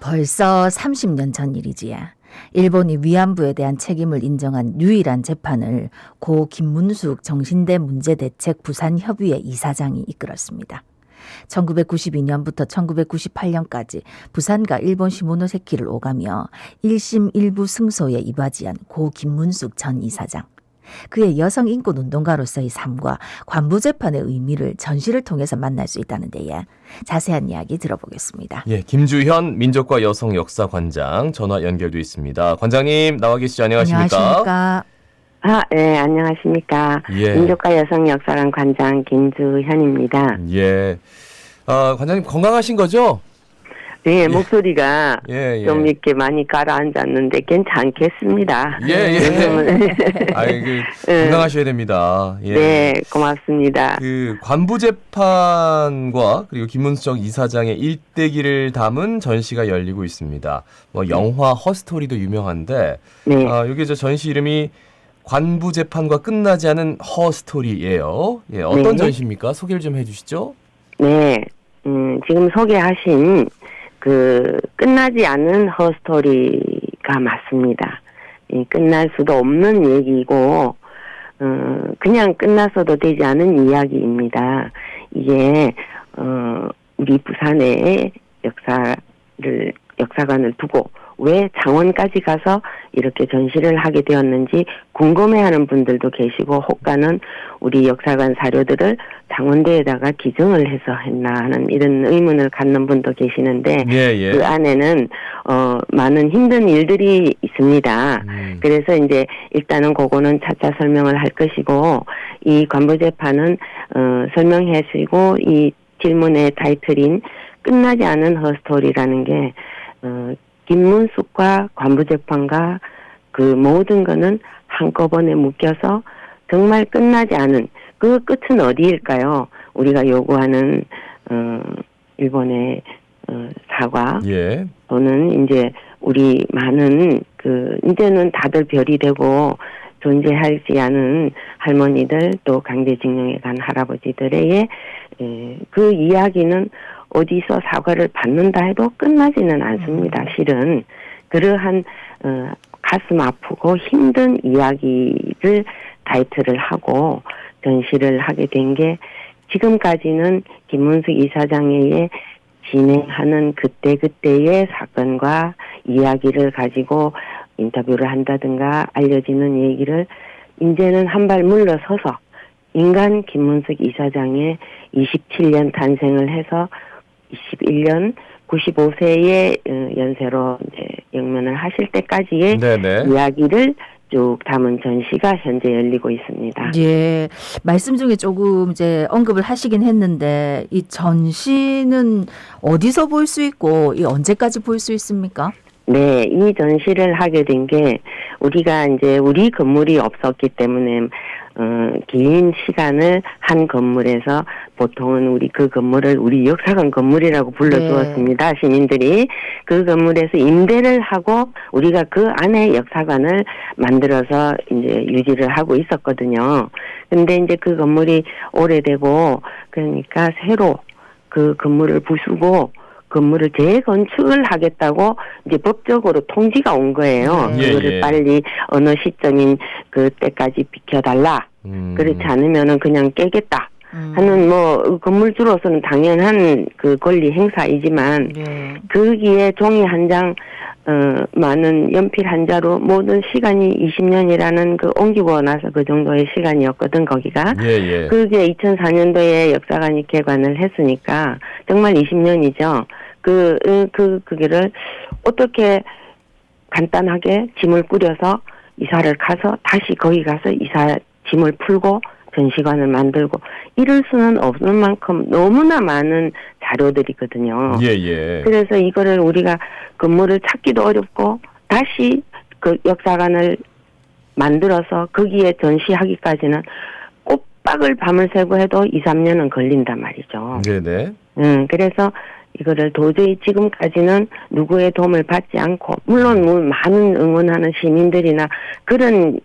벌써 30년 전 일이지야. 일본이 위안부에 대한 책임을 인정한 유일한 재판을 고 김문숙 정신대 문제대책 부산협의회 이사장이 이끌었습니다. 1992년부터 1998년까지 부산과 일본 시모노세키를 오가며 1심 1부 승소에 이바지한 고 김문숙 전 이사장. 그의 여성 인권 운동가로서의 삶과 관부재판의 의미를 전시를 통해서 만날 수 있다는데요. 자세한 이야기 들어보겠습니다. 예, 김주현 민족과 여성 역사관장 전화 연결돼 있습니다. 관장님 나와 계시죠? 안녕하십니까? 네, 안녕하십니까. 예. 민족과 여성 역사관 관장 김주현입니다. 예. 관장님 건강하신 거죠? 네, 목소리가 예. 좀 이렇게 많이 가라앉았는데 괜찮겠습니다. 예. 건강하셔야 됩니다. 예. 네, 고맙습니다. 그 관부재판과 그리고 김문숙 이사장의 일대기를 담은 전시가 열리고 있습니다. 뭐 영화 허스토리도 유명한데, 네. 여기 저 전시 이름이 관부재판과 끝나지 않은 허스토리예요. 예, 어떤 네. 전시입니까? 소개를 좀 해주시죠. 네, 지금 소개하신 끝나지 않은 허스토리가 맞습니다. 끝날 수도 없는 얘기고, 그냥 끝났어도 되지 않은 이야기입니다. 이게, 우리 부산의 역사관을 두고 왜 창원까지 가서 이렇게 전시를 하게 되었는지 궁금해하는 분들도 계시고, 혹가는 우리 역사관 사료들을 창원대에다가 기증을 해서 했나 하는 이런 의문을 갖는 분도 계시는데, 예. 그 안에는 많은 힘든 일들이 있습니다. 그래서 이제 일단은 그거는 차차 설명을 할 것이고, 이 관부재판은 설명해주시고 이 질문의 타이틀인 끝나지 않은 허스토리라는 게 김문숙과 관부재판과 그 모든 거는 한꺼번에 묶여서 정말 끝나지 않은 그 끝은 어디일까요? 우리가 요구하는 일본의 사과 예. 또는 이제 우리 많은 이제는 다들 별이 되고 존재하지 않은 할머니들 또 강제징용에 간 할아버지들의 그 이야기는 어디서 사과를 받는다 해도 끝나지는 않습니다. 실은 그러한 가슴 아프고 힘든 이야기를 타이틀을 하고 전시를 하게 된 게 지금까지는 김문숙 이사장에 의해 진행하는 그때그때의 사건과 이야기를 가지고 인터뷰를 한다든가 알려지는 얘기를 이제는 한 발 물러서서 인간 김문숙 이사장의 27년 탄생을 해서 21년 95세의 연세로 이제 영면을 하실 때까지의 네네. 이야기를 쭉 담은 전시가 현재 열리고 있습니다. 예, 말씀 중에 조금 이제 언급을 하시긴 했는데 이 전시는 어디서 볼 수 있고 이 언제까지 볼 수 있습니까? 네, 이 전시를 하게 된 게 우리가 이제 우리 건물이 없었기 때문에 긴 시간을 한 건물에서 보통은 우리 그 건물을 우리 역사관 건물이라고 불러주었습니다. 네. 시민들이 그 건물에서 임대를 하고 우리가 그 안에 역사관을 만들어서 이제 유지를 하고 있었거든요. 근데 이제 그 건물이 오래되고 그러니까 새로 그 건물을 부수고 건물을 재건축을 하겠다고 이제 법적으로 통지가 온 거예요. 그거를 빨리 어느 시점인 그때까지 비켜달라. 그렇지 않으면은 그냥 깨겠다. 하는 뭐 건물주로서는 당연한 그 권리 행사이지만 거기에 종이 한 장 많은 연필 한 자로 모든 시간이 20년이라는 옮기고 나서 그 정도의 시간이었거든 거기가. 그게 2004년도에 역사관이 개관을 했으니까 정말 20년이죠. 그게를 어떻게 간단하게 짐을 꾸려서 이사를 가서 다시 거기 가서 짐을 풀고 전시관을 만들고 이럴 수는 없는 만큼 너무나 많은 자료들이거든요. 그래서 이거를 우리가 건물을 찾기도 어렵고 다시 그 역사관을 만들어서 거기에 전시하기까지는 꼬박을 밤을 새고 해도 2, 3년은 걸린단 말이죠. 그래서 이거를 도저히 지금까지는 누구의 도움을 받지 않고 물론 뭐 많은 응원하는 시민들이나 그런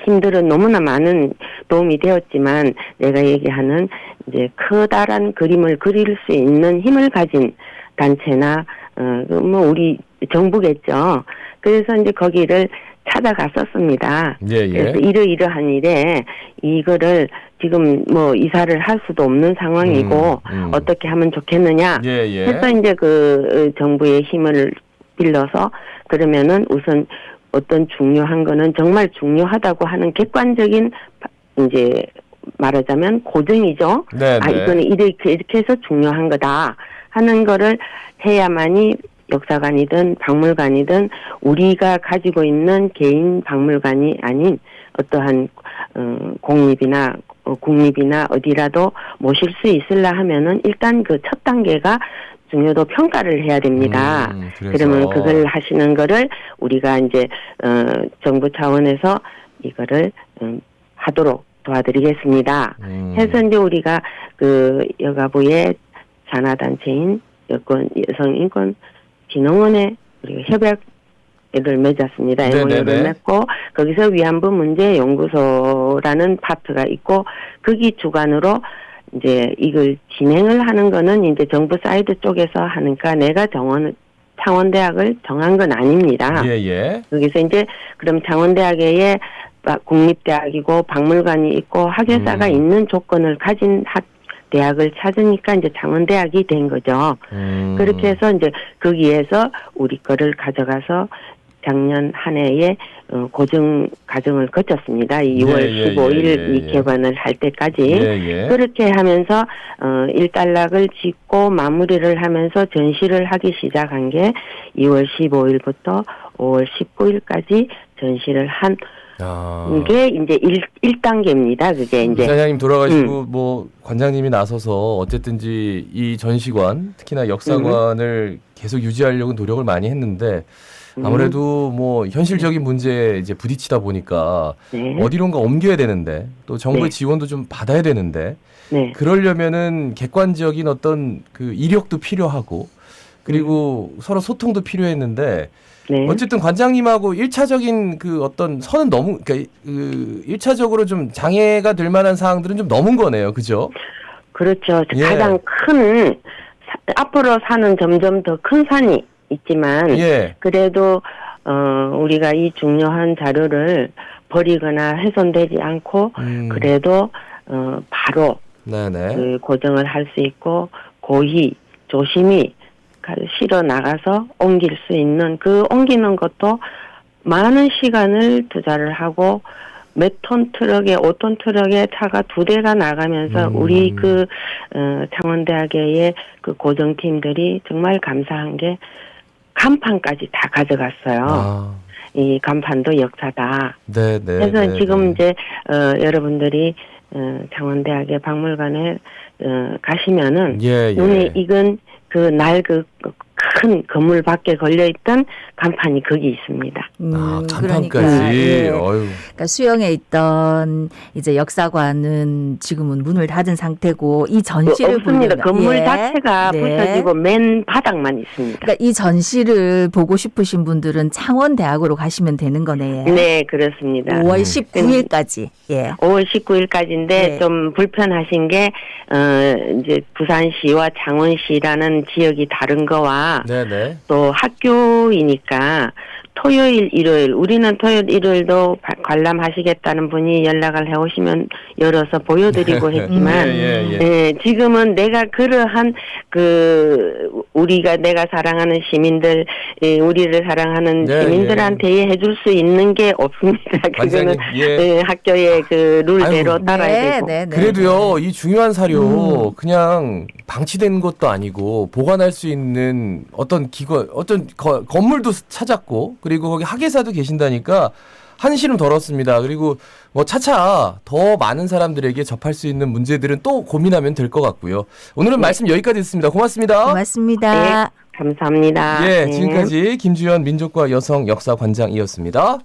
힘들은 너무나 많은 도움이 되었지만 내가 얘기하는 이제 커다란 그림을 그릴 수 있는 힘을 가진 단체나 뭐 우리 정부겠죠. 그래서 이제 거기를 찾아갔었습니다. 예, 예. 그래서 이러이러한 일에 이거를 지금 뭐 이사를 할 수도 없는 상황이고 어떻게 하면 좋겠느냐 예, 예. 해서 이제 그 정부의 힘을 빌려서 그러면은 우선 어떤 중요한 거는 정말 중요하다고 하는 객관적인 이제 말하자면 고증이죠. 네, 아, 네. 이거는 이렇게 해서 중요한 거다 하는 거를 해야만이 역사관이든 박물관이든 우리가 가지고 있는 개인 박물관이 아닌 어떠한 공립이나 국립이나 어디라도 모실 수 있으려 하면은 일단 그 첫 단계가 중요도 평가를 해야 됩니다. 그래서. 그러면 그걸 하시는 거를 우리가 이제 정부 차원에서 이거를 하도록 도와드리겠습니다. 해서 이제 우리가 그 여가부의 산하단체인 여성인권 진흥원에 우리가 협약을 맺었습니다. MOU를 네네네. 맺고 거기서 위안부 문제 연구소라는 파트가 있고 거기 주관으로 이제 이걸 진행을 하는 거는 이제 정부 사이드 쪽에서 하니까 내가 창원대학을 정한 건 아닙니다. 예, 예. 여기서 이제 그럼 창원대학에 국립대학이고 박물관이 있고 학예사가 있는 조건을 가진 대학을 찾으니까 이제 창원대학이 된 거죠. 그렇게 해서 이제 거기에서 우리 거를 가져가서 작년 한 해에 고증 과정을 거쳤습니다. 2월 15일 이 개관을 할 때까지 그렇게 하면서 일단락을 짓고 마무리를 하면서 전시를 하기 시작한 게 2월 15일부터 5월 19일까지 전시를 한 이게 이제 1단계입니다. 그게 이제 이사장님 돌아가시고 뭐 관장님이 나서서 어쨌든지 이 전시관 특히나 역사관을 계속 유지하려고 노력을 많이 했는데 아무래도 뭐 현실적인 문제에 이제 부딪히다 보니까 네. 어디론가 옮겨야 되는데 또 정부의 네. 지원도 좀 받아야 되는데 네. 그러려면은 객관적인 어떤 그 이력도 필요하고 그리고 서로 소통도 필요했는데 네. 어쨌든 관장님하고 1차적인 그 어떤 선은 너무 그러니까 그 1차적으로 좀 장애가 될 만한 사항들은 좀 넘은 거네요. 그죠? 그렇죠. 예. 가장 큰 앞으로 산은 점점 더 큰 산이 있지만 예. 그래도 우리가 이 중요한 자료를 버리거나 훼손되지 않고 그래도 바로 네네. 그 고정을 할 수 있고 고의 조심히 실어 나가서 옮길 수 있는 그 옮기는 것도 많은 시간을 투자를 하고 몇 톤 트럭에 5톤 트럭에 차가 2대가 나가면서 우리 그 창원대학의 그 고정팀들이 정말 감사한 게 간판까지 다 가져갔어요. 이 간판도 역사다. 네네. 그래서 지금 이제 여러분들이 창원대학의 박물관에 가시면은 눈에 익은 큰 건물 밖에 걸려있던 간판이 거기 있습니다. 간판까지. 그러니까, 예. 어휴. 그러니까 수영에 있던 이제 역사관은 지금은 문을 닫은 상태고 이 전시를 없습니다. 보려면 건물 예. 자체가 네. 부서지고 맨 바닥만 있습니다. 그러니까 이 전시를 보고 싶으신 분들은 창원대학으로 가시면 되는 거네요. 네, 그렇습니다. 5월 19일까지. 예. 5월 19일까지인데 네. 좀 불편하신 게 이제 부산시와 창원시라는 지역이 다른 거와 네네. 또 학교이니까 토요일, 일요일 우리는 토요일, 일요일도 관람하시겠다는 분이 연락을 해오시면 열어서 보여드리고 했지만 예, 지금은 내가 그러한 우리가 내가 사랑하는 시민들 우리를 사랑하는 시민들한테 해줄 수 있는 게 없습니다. 그거는 학교의 그 룰대로 따라야 되고. 그래도요 이 중요한 사료 그냥 방치된 것도 아니고 보관할 수 있는 어떤 기관 어떤 건물도 찾았고 그리고 거기 학예사도 계신다니까 한시름 덜었습니다. 그리고 뭐 차차 더 많은 사람들에게 접할 수 있는 문제들은 또 고민하면 될 것 같고요. 오늘은 말씀 여기까지 듣습니다. 고맙습니다. 고맙습니다. 네, 감사합니다. 예, 네. 지금까지 김주연 민족과 여성 역사관장이었습니다.